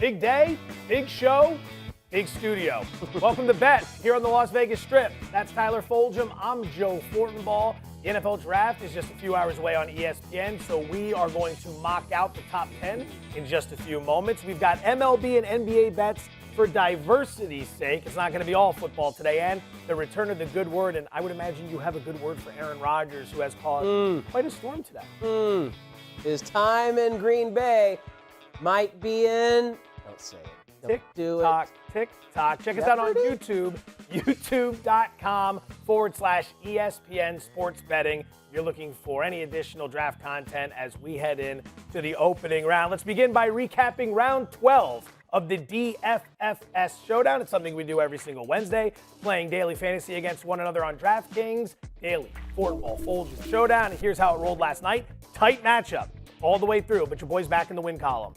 Big day, big show, big studio. Welcome to Bet here on the Las Vegas Strip. That's Tyler Fulghum. I'm Joe Fortenbaugh. The NFL Draft is just a few hours away on ESPN, so we are going to mock out the top 10 in just a few moments. We've got MLB and NBA bets for diversity's sake. It's not going to be all football today, and the return of the good word, and I would imagine you have a good word for Aaron Rodgers, who has caused quite a storm today. His time in Green Bay might be in. Don't say it. Don't do it. Tick-tock. Check us out on YouTube, youtube.com/ESPN Sports Betting. You're looking for any additional draft content as we head in to the opening round. Let's begin by recapping round 12 of the DFFS Showdown. It's something we do every single Wednesday, playing daily fantasy against one another on DraftKings. Daily Fortenbaugh Fulghum Showdown. And here's how it rolled last night. Tight matchup all the way through, but your boy's back in the win column.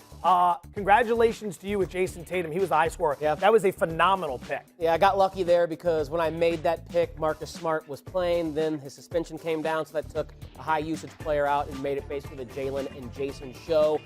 Congratulations to you with Jason Tatum. He was the high scorer. Yeah. That was a phenomenal pick. Yeah, I got lucky there because when I made that pick, Marcus Smart was playing. Then his suspension came down, so that took a high-usage player out and made it basically the Jaylen and Jason show.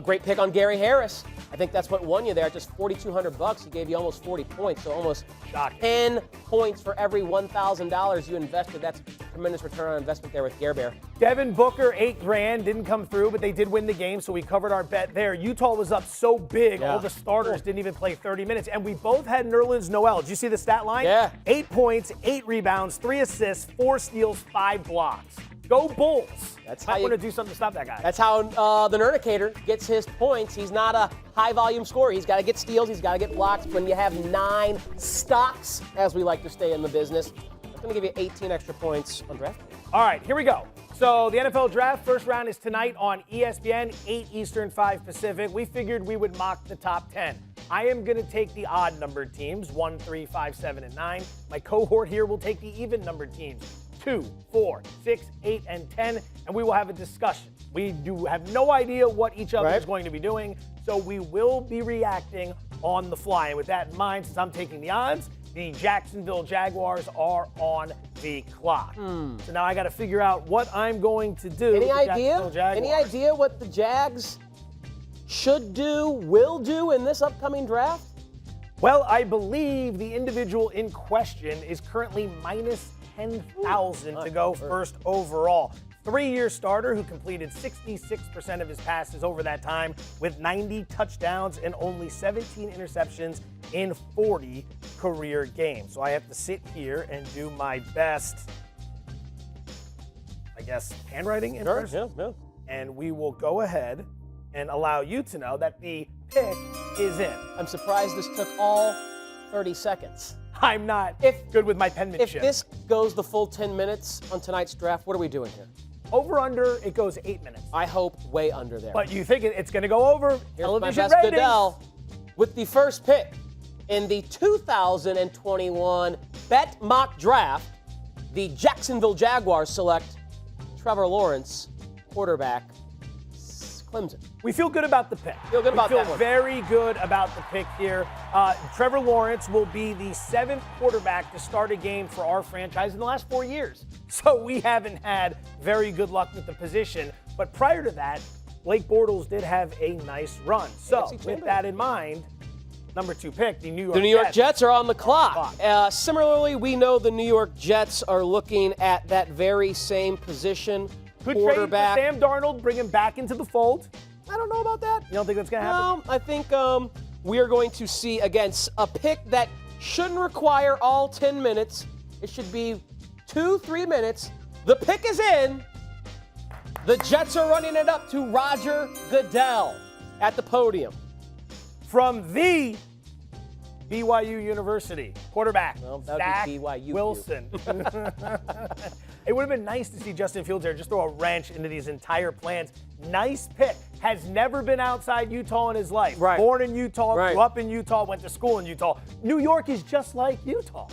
Great pick on Gary Harris. I think that's what won you there. Just $4,200. He gave you almost 40 points, so almost shocking. 10 points for every $1,000 you invested. That's tremendous return on investment there with Gare Bear. Devin Booker, $8,000, didn't come through, but they did win the game, so we covered our bet there. Utah was up so big, all the starters didn't even play 30 minutes, and we both had Nerlens Noel. Did you see the stat line? Yeah. 8 points, 8 rebounds, 3 assists, 4 steals, 5 blocks. Go Bulls. That's I'm how going to do something to stop that guy. That's how the Nerdicator gets his points. He's not a high-volume scorer. He's got to get steals. He's got to get blocks. When you have 9 stocks, as we like to stay in the business, that's going to give you 18 extra points on DraftKings. All right, here we go. So the NFL Draft first round is tonight on ESPN, 8 Eastern, 5 Pacific. We figured we would mock the top 10. I am going to take the odd-numbered teams, 1, 3, 5, 7, and 9. My cohort here will take the even-numbered teams, 2, 4, 6, 8, and 10, and we will have a discussion. We do have no idea what each other is going to be doing, so we will be reacting on the fly. And with that in mind, since I'm taking the odds, the Jacksonville Jaguars are on the clock. So now I got to figure out what I'm going to do. Any idea what the Jags should do, will do in this upcoming draft? Well, I believe the individual in question is currently minus 10,000 to go first overall. 3-year starter who completed 66% of his passes over that time with 90 touchdowns and only 17 interceptions in 40 career games. So I have to sit here and do my best, I guess, handwriting impression. Yeah. And we will go ahead and allow you to know that the pick is in. I'm surprised this took all 30 seconds. I'm not good with my penmanship. If this goes the full 10 minutes on tonight's draft, what are we doing here? Over under, it goes 8 minutes. I hope way under there. But you think it's going to go over? Here's Television my best ratings. Goodell with the first pick in the 2021 Bet Mock Draft. The Jacksonville Jaguars select TREVOR LAWRENCE, quarterback, Clemson. We feel good about the pick. Feel good about that one. Very good about the pick here. TREVOR LAWRENCE will be the 7th quarterback to start a game for our franchise in the last 4 years. So we haven't had very good luck with the position. But prior to that, Blake Bortles did have a nice run. So with that in mind, number 2 pick, the New York Jets are on the clock. Similarly, we know the New York Jets are looking at that very same position. Good trade for Sam Darnold, bring him back into the fold. I don't know about that. You don't think that's going to happen? No, I think we are going to see, again, a pick that shouldn't require all 10 minutes. It should be 2-3 minutes. The pick is in. The Jets are running it up to Roger Goodell at the podium. From the BYU University, quarterback, Zach Wilson. It would have been nice to see Justin Fields there just throw a wrench into these entire plans. Nice pick. Has never been outside Utah in his life. Born in Utah, grew up in Utah, went to school in Utah. New York is just like Utah.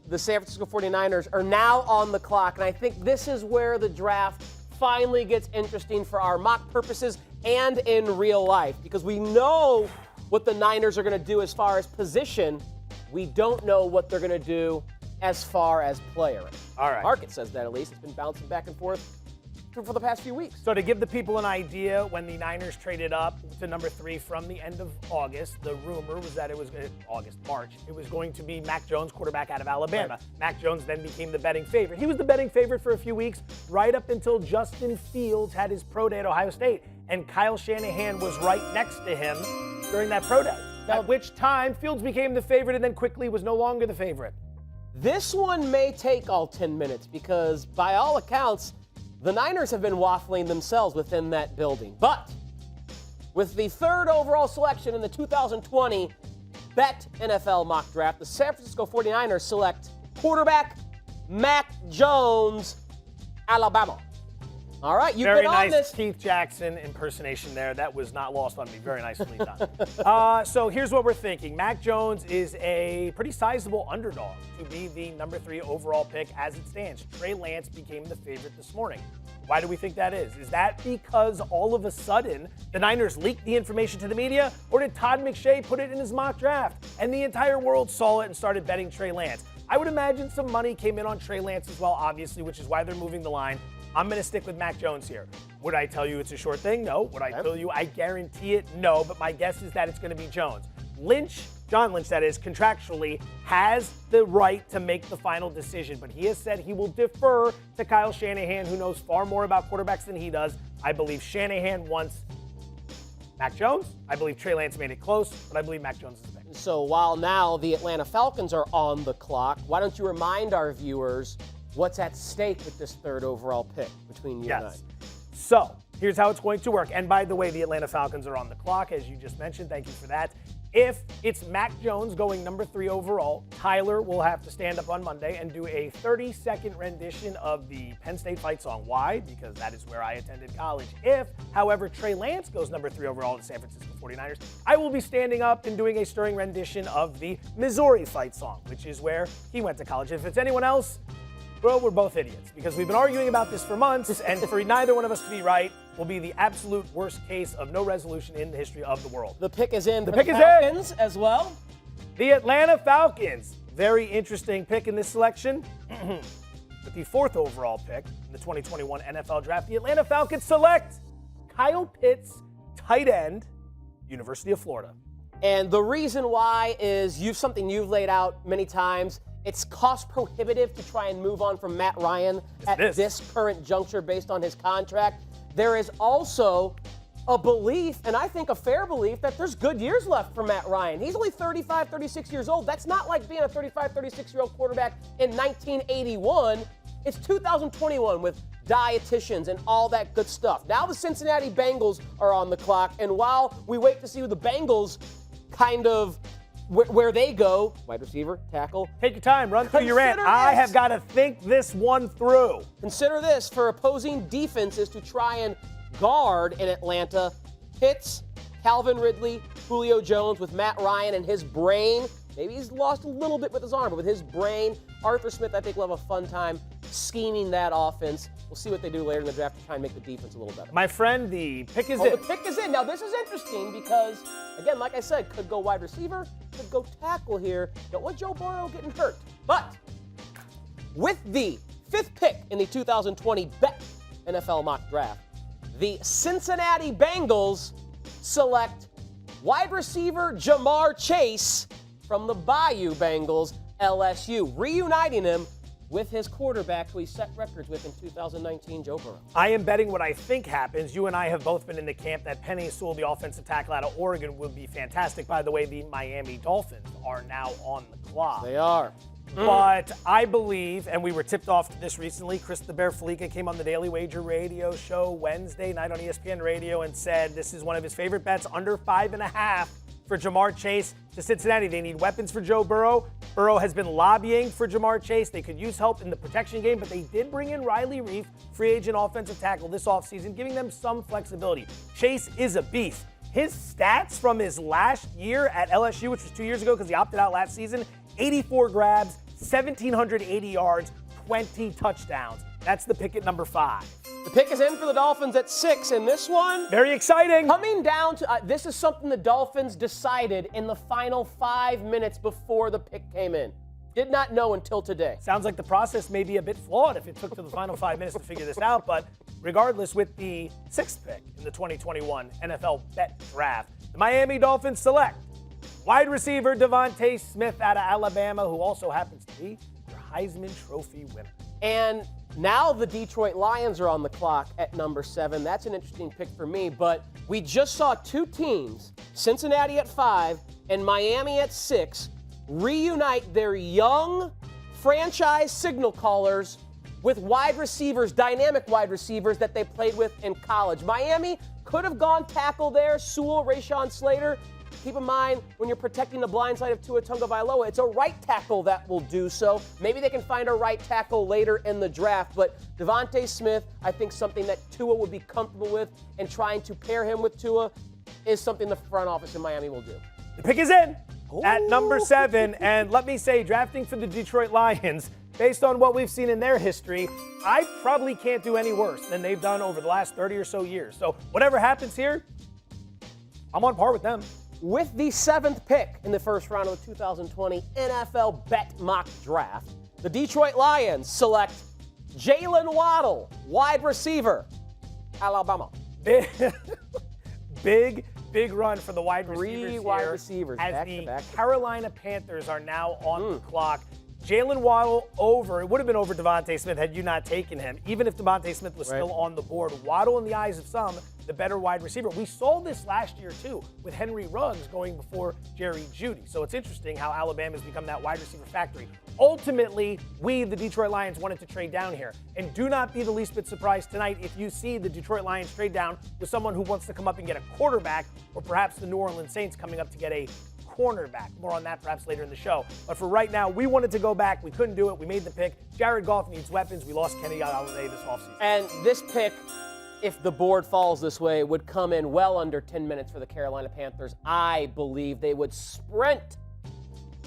The San Francisco 49ers are now on the clock, and I think this is where the draft finally gets interesting for our mock purposes and in real life, because we know what the Niners are going to do as far as position. We don't know what they're going to do as far as player. All right. Market says that, at least. It's been bouncing back and forth for the past few weeks. So to give the people an idea, when the Niners traded up to number 3 from the end of August, the rumor was that it was March. It was going to be Mac Jones, quarterback out of Alabama. Right. Mac Jones then became the betting favorite. He was the betting favorite for a few weeks, right up until Justin Fields had his pro day at Ohio State, and Kyle Shanahan was right next to him during that pro day. At which time, Fields became the favorite and then quickly was no longer the favorite. This one may take all 10 minutes because, by all accounts, the Niners have been waffling themselves within that building. But with the 3rd overall selection in the 2020 Bet NFL mock draft, the San Francisco 49ers select quarterback Mac Jones, Alabama. All right, you've been on this. Very nice Keith Jackson impersonation there. That was not lost on me. Very nicely done. So here's what we're thinking. Mac Jones is a pretty sizable underdog to be the number 3 overall pick as it stands. TREY LANCE became the favorite this morning. Why do we think that is? Is that because all of a sudden the Niners leaked the information to the media, or did Todd McShay put it in his mock draft and the entire world saw it and started betting TREY LANCE? I would imagine some money came in on TREY LANCE as well, obviously, which is why they're moving the line. I'm going to stick with Mac Jones here. Would I tell you it's a short thing? No. Would I tell you I guarantee it? No. But my guess is that it's going to be Jones. John Lynch, that is, contractually has the right to make the final decision, but he has said he will defer to Kyle Shanahan, who knows far more about quarterbacks than he does. I believe Shanahan wants Mac Jones. I believe TREY LANCE made it close, but I believe Mac Jones is the pick. So while now the Atlanta Falcons are on the clock, why don't you remind our viewers what's at stake with this 3rd overall pick between you and I? So here's how it's going to work. And by the way, the Atlanta Falcons are on the clock, as you just mentioned. Thank you for that. If it's Mac Jones going number 3 overall, Tyler will have to stand up on Monday and do a 30-second rendition of the Penn State fight song. Why? Because that is where I attended college. If, however, TREY LANCE goes number 3 overall to the San Francisco 49ers, I will be standing up and doing a stirring rendition of the Missouri fight song, which is where he went to college. If it's anyone else, well, we're both idiots because we've been arguing about this for months, and for neither one of us to be right will be the absolute worst case of no resolution in the history of the world. The pick is in. The pick is Falcons in as well. The Atlanta Falcons. Very interesting pick in this selection. With the 4th overall pick in the 2021 NFL Draft, the Atlanta Falcons select Kyle Pitts, tight end, University of Florida. And the reason why is something you've laid out many times. It's cost prohibitive to try and move on from Matt Ryan at this current juncture based on his contract. There is also a belief, and I think a fair belief, that there's good years left for Matt Ryan. He's only 35, 36 years old. That's not like being a 35, 36-year-old quarterback in 1981. It's 2021 with dietitians and all that good stuff. Now the Cincinnati Bengals are on the clock, and while we wait to see who the Bengals kind of where they go, wide receiver, tackle. Take your time, run through your rant. I have got to think this one through. Consider this for opposing defenses to try and guard in Atlanta. Pitts, Calvin Ridley, Julio Jones with Matt Ryan and his brain. Maybe he's lost a little bit with his arm, but with his brain, Arthur Smith, I think, will have a fun time scheming that offense. We'll see what they do later in the draft to try and make the defense a little better. My friend, the pick is in. The pick is in. Now, this is interesting because, again, like I said, could go wide receiver, could go tackle here. Don't want Joe Burrow getting hurt. But with the 5th pick in the 2020 Bet NFL mock draft, the Cincinnati Bengals select wide receiver Jamar Chase from the Bayou Bengals, LSU, reuniting him with his quarterback who he set records with in 2019, Joe Burrow. I am betting what I think happens. You and I have both been in the camp that Penei Sewell, the offensive tackle out of Oregon, would be fantastic. By the way, the Miami Dolphins are now on the clock. They are. But I believe, and we were tipped off to this recently, Chris the Bear Fulghum came on the Daily Wager radio show Wednesday night on ESPN Radio and said this is one of his favorite bets, under 5.5 for Jamar Chase to Cincinnati. They need weapons for Joe Burrow. Burrow has been lobbying for Jamar Chase. They could use help in the protection game, but they did bring in Riley Reif, free agent offensive tackle, this offseason, giving them some flexibility. Chase is a beast. His stats from his last year at LSU, which was 2 years ago because he opted out last season, 84 grabs, 1,780 yards, 20 touchdowns. That's the pick at number 5. The pick is in for the Dolphins at 6, and this one, very exciting. Coming down to this is something the Dolphins decided in the final 5 minutes before the pick came in. Did not know until today. Sounds like the process may be a bit flawed if it took to the final 5 minutes to figure this out, but regardless, with the 6th pick in the 2021 NFL Bet Draft, the Miami Dolphins select wide receiver DeVonte Smith out of Alabama, who also happens to be their Heisman Trophy winner. And now the Detroit Lions are on the clock at number 7. That's an interesting pick for me, but we just saw two teams, Cincinnati at 5 and Miami at 6, reunite their young franchise signal callers with wide receivers, dynamic wide receivers that they played with in college. Miami could have gone tackle there, Sewell, Rashawn Slater. Keep in mind, when you're protecting the blind side of Tua Tagovailoa, it's a right tackle that will do so. Maybe they can find a right tackle later in the draft, but DeVonte Smith, I think something that Tua would be comfortable with, and trying to pair him with Tua is something the front office in Miami will do. The pick is in at number 7, and let me say, drafting for the Detroit Lions, based on what we've seen in their history, I probably can't do any worse than they've done over the last 30 or so years. So whatever happens here, I'm on par with them. With the 7th pick in the first round of the 2020 NFL Bet Mock Draft, the Detroit Lions select JAYLEN WADDLE, wide receiver, Alabama. Big run for the wide receivers Three here, wide receivers, as back the to back. Carolina Panthers are now on the clock. JAYLEN WADDLE over. It would have been over DeVonte Smith had you not taken him. Even if DeVonte Smith was still on the board, Waddle, in the eyes of some, the better wide receiver. We saw this last year, too, with Henry Ruggs going before Jerry Jeudy. So it's interesting how Alabama's become that wide receiver factory. Ultimately, we, the Detroit Lions, wanted to trade down here. And do not be the least bit surprised tonight if you see the Detroit Lions trade down with someone who wants to come up and get a quarterback, or perhaps the New Orleans Saints coming up to get a cornerback. More on that perhaps later in the show. But for right now, we wanted to go back. We couldn't do it. We made the pick. Jared Goff needs weapons. We lost Kenny Galladay this offseason. And this pick, if the board falls this way, would come in well under 10 minutes for the Carolina Panthers. I believe they would sprint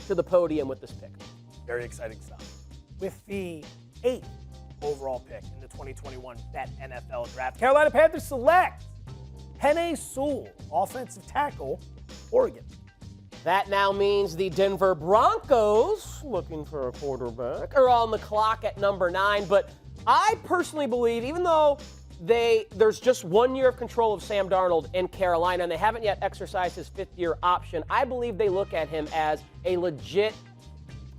to the podium with this pick. Very exciting stuff. With the 8th overall pick in the 2021 Bet NFL Draft, Carolina Panthers select Penei Sewell, offensive tackle, Oregon. That now means the Denver Broncos, looking for a quarterback, are on the clock at number 9. But I personally believe, even though there's just 1 year of control of Sam Darnold in Carolina, and they haven't yet exercised his 5th-year option, I believe they look at him as a legit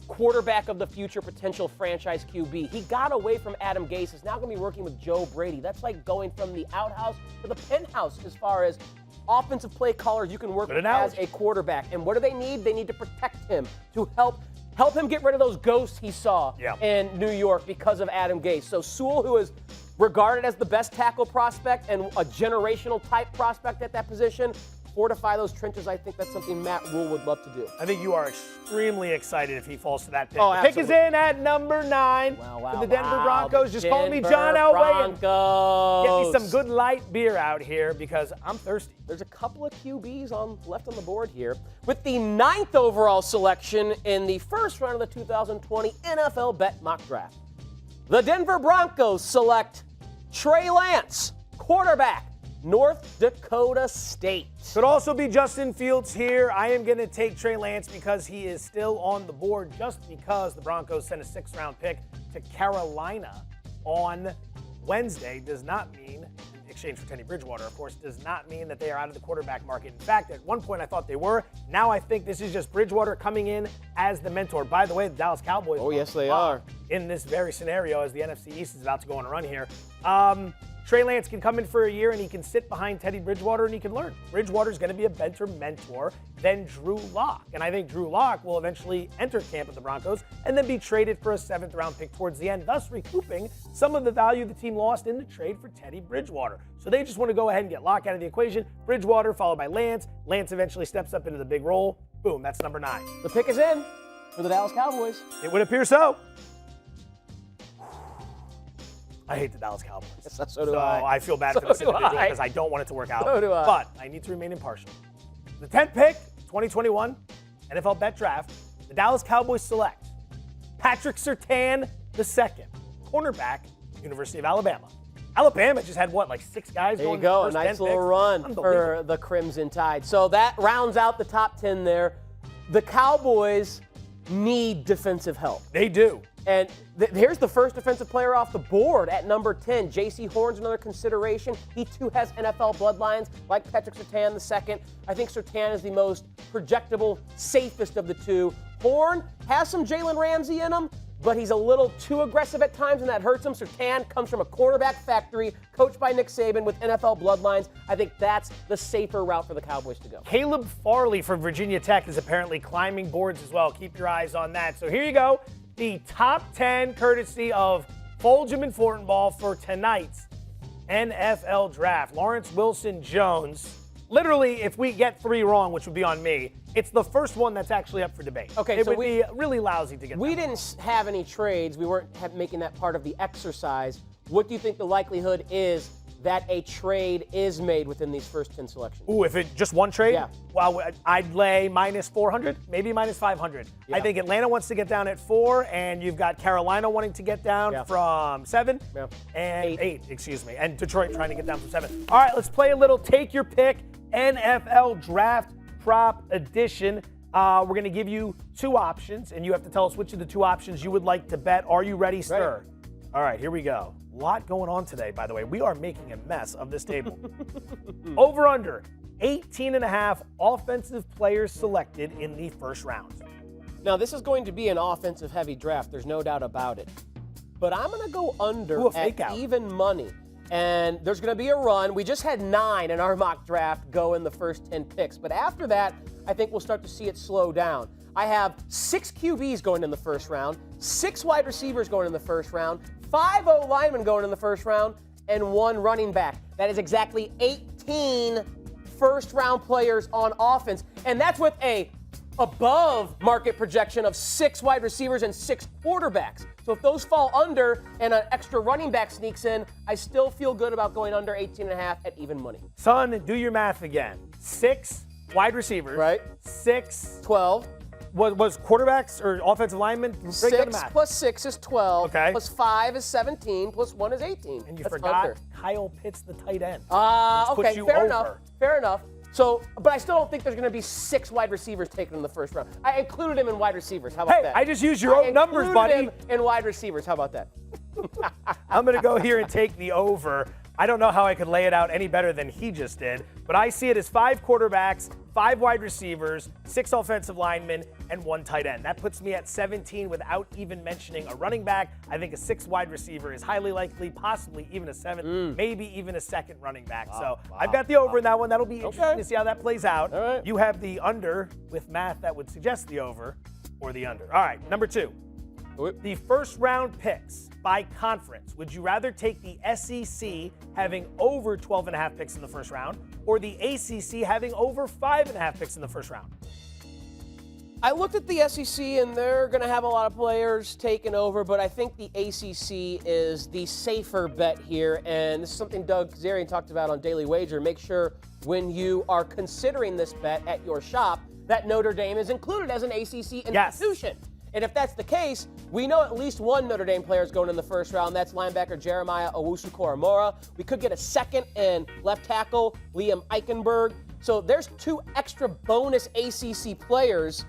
quarterback of the future, potential franchise QB. He got away from Adam Gase. Is now going to be working with Joe Brady. That's like going from the outhouse to the penthouse as far as offensive play callers you can work with as a quarterback. And what do they need? They need to protect him, to help him get rid of those ghosts he saw in New York because of Adam Gase. So Sewell, who is regarded as the best tackle prospect and a generational type prospect at that position, fortify those trenches. I think that's something Matt Rule would love to do. I think you are extremely excited if he falls to that pick. Oh, the pick is in at number 9 for the Denver Broncos. Just call me John Elway and get me some good light beer out here because I'm thirsty. There's a couple of QBs left on the board here. With the 9th overall selection in the first round of the 2020 NFL Bet Mock Draft, the Denver Broncos select TREY LANCE, quarterback, North Dakota State. Could also be Justin Fields here. I am going to take TREY LANCE because he is still on the board, just because the Broncos sent a 6th-round pick to Carolina on Wednesday does not mean, in exchange for Teddy Bridgewater, of course, does not mean that they are out of the quarterback market. In fact, at one point I thought they were. Now I think this is just Bridgewater coming in as the mentor. By the way, the Dallas Cowboys are in this very scenario as the NFC East is about to go on a run here. TREY LANCE can come in for a year and he can sit behind Teddy Bridgewater and he can learn. Bridgewater's going to be a better mentor than Drew Lock. And I think Drew Lock will eventually enter camp with the Broncos and then be traded for a 7th-round pick towards the end, thus recouping some of the value the team lost in the trade for Teddy Bridgewater. So they just want to go ahead and get Lock out of the equation. Bridgewater followed by Lance. Lance eventually steps up into the big role. Boom, that's number 9. The pick is in for the Dallas Cowboys. It would appear so. I hate the Dallas Cowboys. So do I. I feel bad for this individual because I don't want it to work out. So do I. But I need to remain impartial. The 10th pick, 2021 NFL Bet Draft, the Dallas Cowboys select Patrick Surtain II, cornerback, University of Alabama. Alabama just had, 6 guys there going? You go, The first a nice 10 little picks. run for the Crimson Tide. So that rounds out the top 10 there. The Cowboys need defensive help. They do. And here's the first defensive player off the board at number 10. J.C. Horn's another consideration. He too has NFL bloodlines, like Patrick Surtain II. I think Surtain is the most projectable, safest of the two. Horn has some Jalen Ramsey in him, but he's a little too aggressive at times, and that hurts him. Surtain comes from a quarterback factory, coached by Nick Saban with NFL bloodlines. I think that's the safer route for the Cowboys to go. Caleb Farley from Virginia Tech is apparently climbing boards as well. Keep your eyes on that. So here you go. The top 10 courtesy of Fulghum and Fortenbaugh for tonight's NFL draft. Lawrence Wilson Jones. Literally, if we get 3 wrong, which would be on me, it's the first one that's actually up for debate. Okay, it so would be really lousy to get We that didn't have any trades. We weren't making that part of the exercise. What do you think the likelihood is that a trade is made within these first 10 selections? Ooh, if it just one trade? Yeah. Well, I'd lay minus 400, maybe minus 500. Yeah. I think Atlanta wants to get down at 4, and you've got Carolina wanting to get down from 7 and 8, and Detroit trying to get down from 7. All right, let's play a little Take Your Pick NFL Draft Prop Edition. We're going to give you 2 options, and you have to tell us which of the 2 options you would like to bet. Are you ready, sir? Ready. All right, here we go. A lot going on today, by the way. We are making a mess of this table. Over under 18.5 offensive players selected in the first round. Now, this is going to be an offensive-heavy draft. There's no doubt about it. But I'm going to go under at even money. And there's going to be a run. We just had 9 in our mock draft go in the first 10 picks. But after that, I think we'll start to see it slow down. I have 6 QBs going in the first round, 6 wide receivers going in the first round, 5 O-linemen going in the first round, and 1 running back. That is exactly 18 first-round players on offense. And that's with a above-market projection of 6 wide receivers and 6 quarterbacks. So if those fall under and an extra running back sneaks in, I still feel good about going under 18.5 at even money. Son, do your math again. 6 wide receivers. Right. 6. 12. Was quarterbacks or offensive linemen? 6 plus 6 is 12. Okay. Plus 5 is 17. Plus 1 is 18. And you That's forgot under. Kyle Pitts, the tight end. Okay, fair enough. Fair enough. So, but I still don't think there's going to be 6 wide receivers taken in the first round. I included him in wide receivers. How about that? I just used your own numbers, buddy. Him in wide receivers. How about that? I'm going to go here and take the over. I don't know how I could lay it out any better than he just did, but I see it as 5 quarterbacks, 5 wide receivers, 6 offensive linemen, and 1 tight end. That puts me at 17 without even mentioning a running back. I think a 6 wide receiver is highly likely, possibly even a 7th, maybe even a 2nd running back. I've got the over in that one. That'll be interesting to see how that plays out. All right. You have the under with math that would suggest the over or the under. All right, number 2. The first round picks by conference. Would you rather take the SEC having over 12.5 picks in the first round or the ACC having over 5.5 picks in the first round? I looked at the SEC, and they're going to have a lot of players taken over, but I think the ACC is the safer bet here, and this is something Doug Zarian talked about on Daily Wager. Make sure when you are considering this bet at your shop that Notre Dame is included as an ACC institution. Yes. And if that's the case, we know at least 1 Notre Dame player is going in the first round. That's linebacker Jeremiah Owusu-Koramoah. We could get a 2nd and left tackle Liam Eichenberg. So there's 2 extra bonus ACC players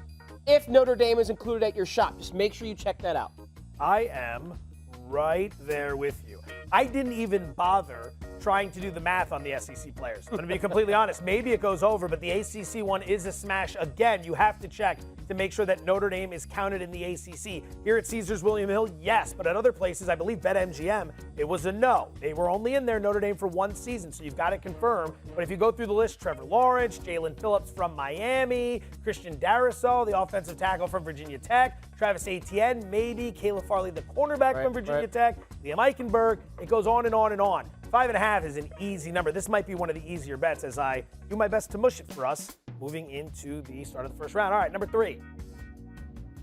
if Notre Dame is included at your shop. Just make sure you check that out. I am right there with you. I didn't even bother trying to do the math on the SEC players. I'm going to be completely honest. Maybe it goes over, but the ACC one is a smash. Again, you have to check to make sure that Notre Dame is counted in the ACC. Here at Caesars William Hill, yes, but at other places, I believe BetMGM, it was a no. They were only in there, Notre Dame, for 1 season, so you've got to confirm. But if you go through the list, TREVOR LAWRENCE, JAYLEN Phillips from Miami, Christian Darrisaw, the offensive tackle from Virginia Tech, Travis Etienne, maybe, Caleb Farley, the cornerback from Virginia Tech, Liam Eichenberg. It goes on and on and on. 5.5 is an easy number. This might be one of the easier bets as I do my best to mush it for us moving into the start of the first round. All right, number 3.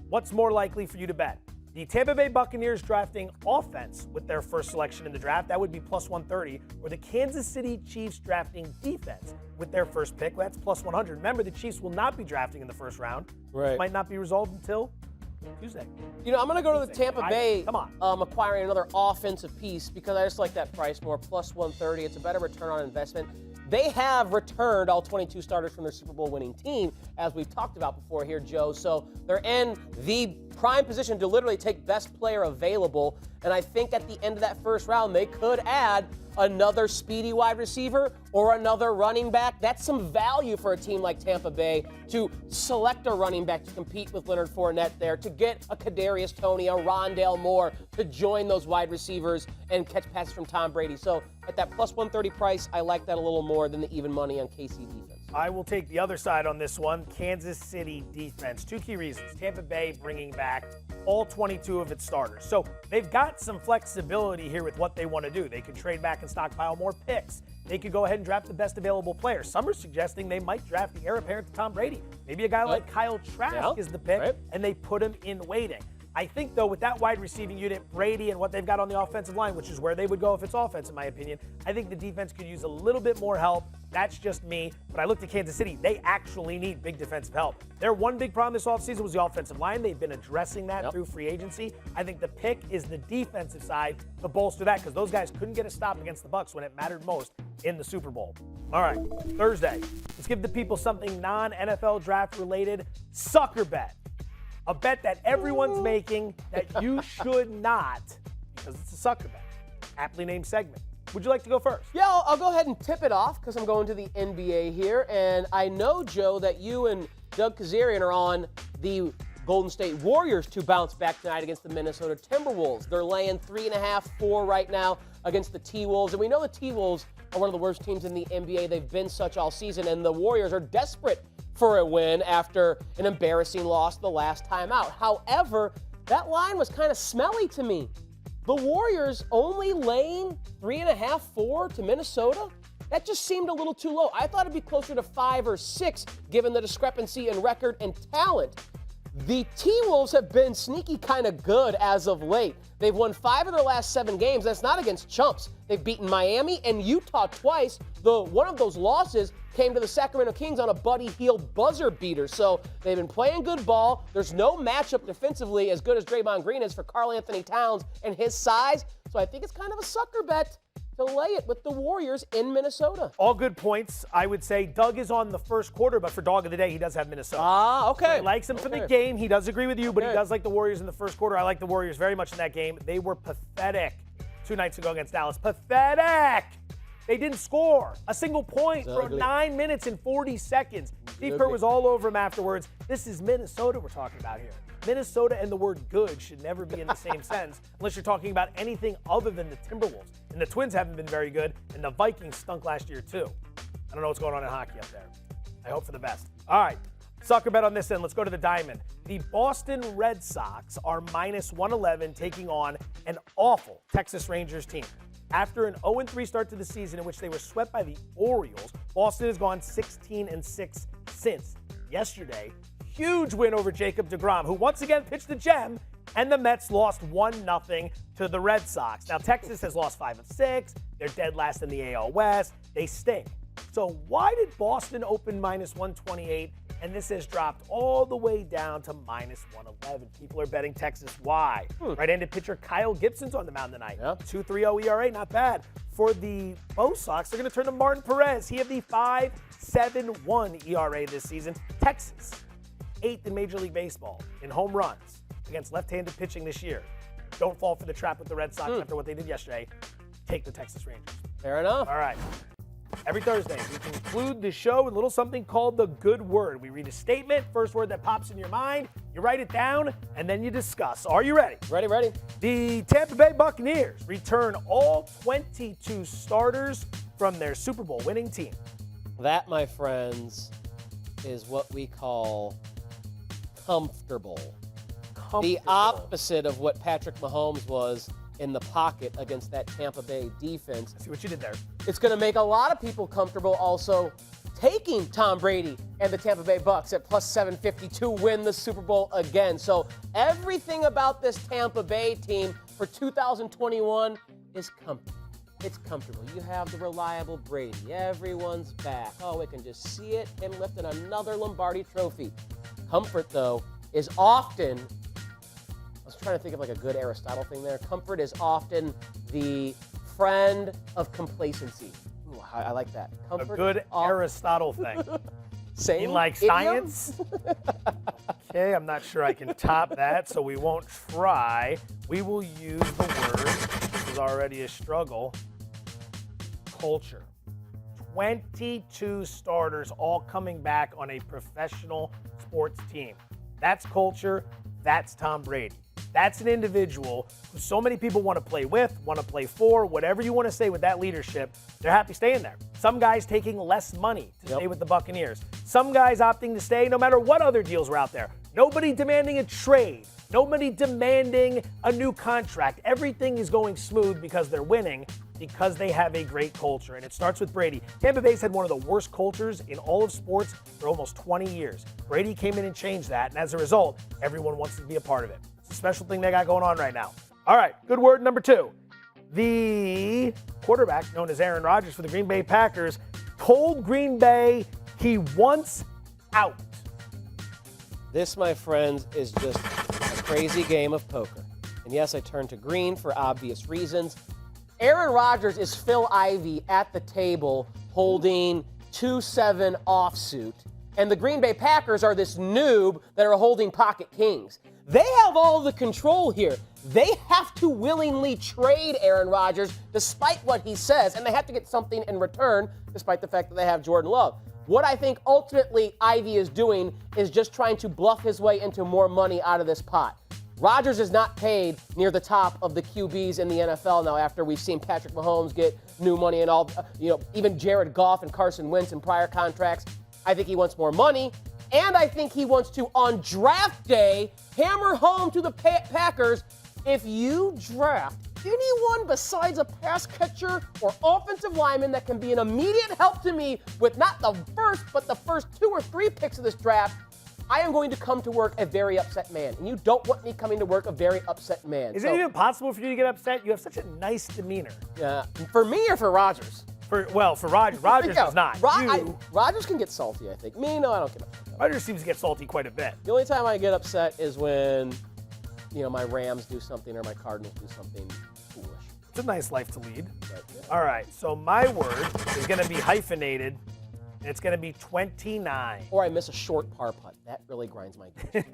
What's more likely for you to bet? The Tampa Bay Buccaneers drafting offense with their first selection in the draft, that would be plus 130, or the Kansas City Chiefs drafting defense with their first pick, that's plus 100. Remember, the Chiefs will not be drafting in the first round. Right. It might not be resolved until Tuesday. You know, I'm going to go to the Tampa Bay, come on. Acquiring another offensive piece because I just like that price more, plus 130. It's a better return on investment. they have returned all 22 starters from their Super Bowl winning team, as we've talked about before here, Joe. So they're in the prime position to literally take best player available. And I think at the end of that first round, they could add another speedy wide receiver or another running back. That's some value for a team like Tampa Bay to select a running back to compete with Leonard Fournette there, to get a Kadarius Toney, a Rondale Moore to join those wide receivers and catch passes from Tom Brady. So at that plus 130 price, I like that a little more than the even money on KC defense. I will take the other side on this one, Kansas City defense. Two key reasons. Tampa Bay bringing back all 22 of its starters. So they've got some flexibility here with what they want to do. They could trade back and stockpile more picks. They could go ahead and draft the best available player. Some are suggesting they might draft the heir apparent to Tom Brady. Maybe a guy like Kyle Trask is the pick, and they put him in waiting. I think, though, with that wide receiving unit, Brady and what they've got on the offensive line, which is where they would go if it's offense, in my opinion, I think the defense could use a little bit more help. That's just me. But I looked at Kansas City. They actually need big defensive help. Their one big problem this offseason was the offensive line. They've been addressing that through free agency. I think the pick is the defensive side to bolster that, because those guys couldn't get a stop against the Bucs when it mattered most in the Super Bowl. All right, Thursday. Let's give the people something non-NFL draft related. Sucker bet. A bet that everyone's making that you should not, because it's a sucker bet. Aptly named segment. Would you like to go first? Yeah, I'll go ahead and tip it off because I'm going to the NBA here. And I know, Joe, that you and Doug Kazarian are on the Golden State Warriors to bounce back tonight against the Minnesota Timberwolves. They're laying 3.5, 4 right now against the T-Wolves. And we know the T-Wolves are one of the worst teams in the NBA. They've been such all season. And the Warriors are desperate for a win after an embarrassing loss the last time out. However, that line was kind of smelly to me. The Warriors only laying 3.5, 4 to Minnesota? That just seemed a little too low. I thought it'd be closer to 5 or 6, given the discrepancy in record and talent. The T-Wolves have been sneaky kind of good as of late. They've won 5 of their last 7 games. That's not against chumps. They've beaten Miami and Utah twice. One of those losses came to the Sacramento Kings on a Buddy Hield buzzer beater. So they've been playing good ball. There's no matchup defensively as good as Draymond Green is for Karl Anthony Towns and his size. So I think it's kind of a sucker bet to lay it with the Warriors in Minnesota. All good points. I would say Doug is on the first quarter, but for dog of the day, he does have Minnesota. Ah, okay. So he likes them for the game. He does agree with you, but he does like the Warriors in the first quarter. I like the Warriors very much in that game. They were pathetic 2 nights ago against Dallas. Pathetic. They didn't score a single point for 9 minutes and 40 seconds. Steve Kerr was all over him afterwards. This is Minnesota we're talking about here. Minnesota and the word good should never be in the same sense unless you're talking about anything other than the Timberwolves. And the Twins haven't been very good, and the Vikings stunk last year too. I don't know what's going on in hockey up there. I hope for the best. All right, sucker bet on this end. Let's go to the diamond. The Boston Red Sox are minus 111 taking on an awful Texas Rangers team. After an 0-3 start to the season in which they were swept by the Orioles, Boston has gone 16-6 since yesterday. Huge win over Jacob deGrom, who once again pitched a gem, and the Mets lost 1-0 to the Red Sox. Now, Texas has lost 5 of 6. They're dead last in the AL West. They stink. So why did Boston open minus 128, and this has dropped all the way down to minus 111? People are betting Texas. Why? Right-handed pitcher Kyle Gibson's on the mound tonight. 2.30 ERA, not bad. For the Bo Sox, they're going to turn to Martin Perez. He had the 5.71 ERA this season. Texas, 8th in Major League Baseball in home runs against left-handed pitching this year. Don't fall for the trap with the Red Sox after what they did yesterday. Take the Texas Rangers. Fair enough. All right. Every Thursday, we conclude the show with a little something called the good word. We read a statement, first word that pops in your mind, you write it down, and then you discuss. Are you ready? Ready. The Tampa Bay Buccaneers return all 22 starters from their Super Bowl winning team. That, my friends, is what we call comfortable. The opposite of what Patrick Mahomes was in the pocket against that Tampa Bay defense. I see what you did there. It's going to make a lot of people comfortable also taking Tom Brady and the Tampa Bay Bucks at plus 750 to win the Super Bowl again. So everything about this Tampa Bay team for 2021 is comfortable. It's comfortable. You have the reliable Brady. Everyone's back. Oh, we can just see it, him lifting another Lombardi trophy. Comfort, though, is often, I was trying to think of like a good Aristotle thing there. Comfort is often the friend of complacency. Ooh, I like that. Comfort A good off. Aristotle thing. Same You like idiom? science? Okay, I'm not sure I can top that, so we won't try. We will use the word, this is already a struggle, culture. 22 starters all coming back on a professional sports team. That's culture. That's Tom Brady. That's an individual who so many people want to play with, want to play for, whatever you want to say with that leadership, they're happy staying there. Some guys taking less money to stay with the Buccaneers. Some guys opting to stay no matter what other deals were out there. Nobody demanding a trade. Nobody demanding a new contract. Everything is going smooth because they're winning, because they have a great culture. And it starts with Brady. Tampa Bay's had one of the worst cultures in all of sports for almost 20 years. Brady came in and changed that. And as a result, everyone wants to be a part of it. It's a special thing they got going on right now. All right, good word number 2. The quarterback, known as Aaron Rodgers for the Green Bay Packers, told Green Bay he wants out. This, my friends, is just a crazy game of poker. And yes, I turned to green for obvious reasons. Aaron Rodgers is Phil Ivey at the table holding 2-7 offsuit. And the Green Bay Packers are this noob that are holding pocket kings. They have all the control here. They have to willingly trade Aaron Rodgers despite what he says, and they have to get something in return despite the fact that they have Jordan Love. What I think ultimately Ivey is doing is just trying to bluff his way into more money out of this pot. Rodgers is not paid near the top of the QBs in the NFL now after we've seen Patrick Mahomes get new money and all, even Jared Goff and Carson Wentz in prior contracts. I think he wants more money, and I think he wants to, on draft day, hammer home to the Packers, if you draft anyone besides a pass catcher or offensive lineman that can be an immediate help to me with not the first, but the first 2 or 3 picks of this draft, I am going to come to work a very upset man. And you don't want me coming to work a very upset man. Is it even possible for you to get upset? You have such a nice demeanor. Yeah. For me or for Rodgers? For Rodgers. Rodgers does not. Rodgers can get salty, I think. Me, no, I don't get upset. Rodgers seems to get salty quite a bit. The only time I get upset is when, my Rams do something or my Cardinals do something foolish. It's a nice life to lead. But, yeah. All right, so my word is going to be hyphenated. And it's going to be 29. Or I miss a short par putt. That really grinds my gears.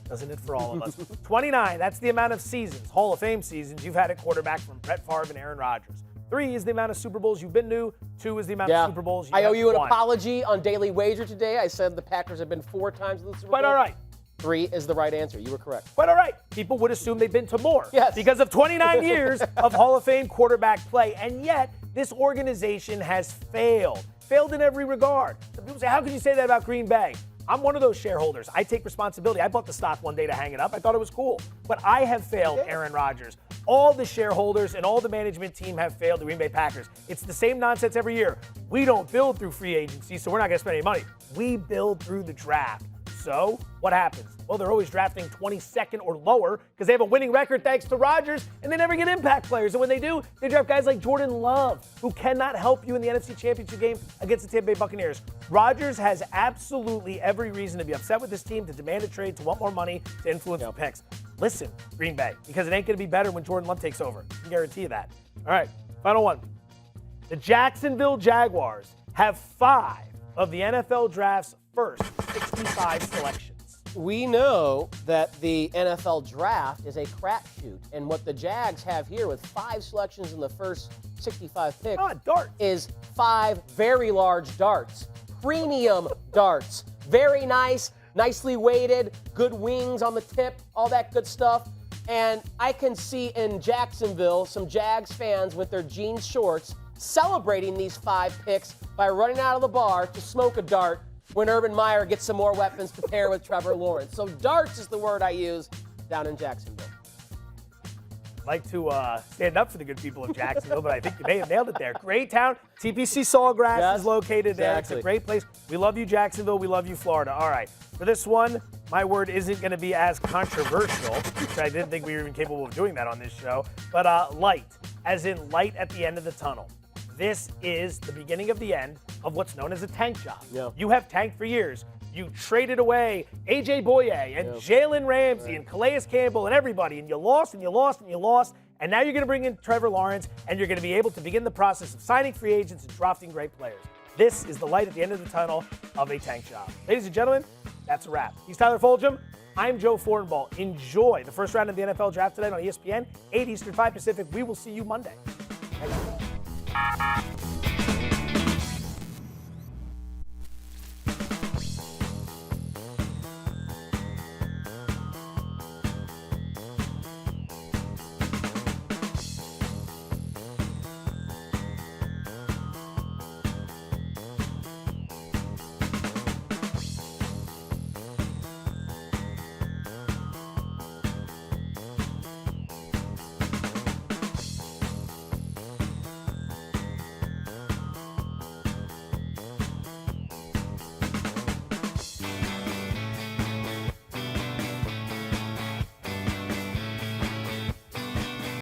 Doesn't it for all of us? 29, that's the amount of seasons, Hall of Fame seasons, you've had at quarterback from Brett Favre and Aaron Rodgers. 3 is the amount of Super Bowls you've been to. 2 is the amount of Super Bowls I owe you an won. apology on Daily Wager today. I said the Packers have been 4 times in the Super Bowl. Quite all right. 3 is the right answer. You were correct. Quite all right. People would assume they've been to more. Yes. Because of 29 years of Hall of Fame quarterback play. And yet, this organization has failed. Failed in every regard. Some people say, how could you say that about Green Bay? I'm one of those shareholders. I take responsibility. I bought the stock one day to hang it up. I thought it was cool. But I have failed Aaron Rodgers. All the shareholders and all the management team have failed the Green Bay Packers. It's the same nonsense every year. We don't build through free agency, so we're not going to spend any money. We build through the draft. So what happens? Well, they're always drafting 22nd or lower because they have a winning record thanks to Rodgers, and they never get impact players. And when they do, they draft guys like Jordan Love, who cannot help you in the NFC Championship game against the Tampa Bay Buccaneers. Rodgers has absolutely every reason to be upset with this team, to demand a trade, to want more money, to influence the picks. Listen, Green Bay, because it ain't going to be better when Jordan Love takes over. I can guarantee you that. All right, final one. The Jacksonville Jaguars have 5 of the NFL draft's first 65 selections. We know that the NFL draft is a crapshoot, and what the Jags have here with 5 selections in the first 65 picks is 5 very large darts, premium darts, very nice, nicely weighted, good wings on the tip, all that good stuff. And I can see in Jacksonville some Jags fans with their jeans shorts celebrating these 5 picks by running out of the bar to smoke a dart when Urban Meyer gets some more weapons to pair with TREVOR LAWRENCE. So darts is the word I use down in Jacksonville. I'd like to stand up for the good people of Jacksonville, but I think you may have nailed it there. Great town. TPC Sawgrass is located there. It's a great place. We love you, Jacksonville. We love you, Florida. All right. For this one, my word isn't going to be as controversial, which I didn't think we were even capable of doing that on this show, but light, as in light at the end of the tunnel. This is the beginning of the end of what's known as a tank job. Yeah. You have tanked for years. You traded away A.J. Boye and Jalen Ramsey and Calais Campbell and everybody, and you lost and you lost and you lost, And now you're going to bring in TREVOR LAWRENCE, and you're going to be able to begin the process of signing free agents and drafting great players. This is the light at the end of the tunnel of a tank job. Ladies and gentlemen, that's a wrap. He's Tyler Fulghum. I'm Joe Fortenbaugh. Enjoy the first round of the NFL Draft tonight on ESPN, 8 Eastern, 5 Pacific. We will see you Monday. Thank you.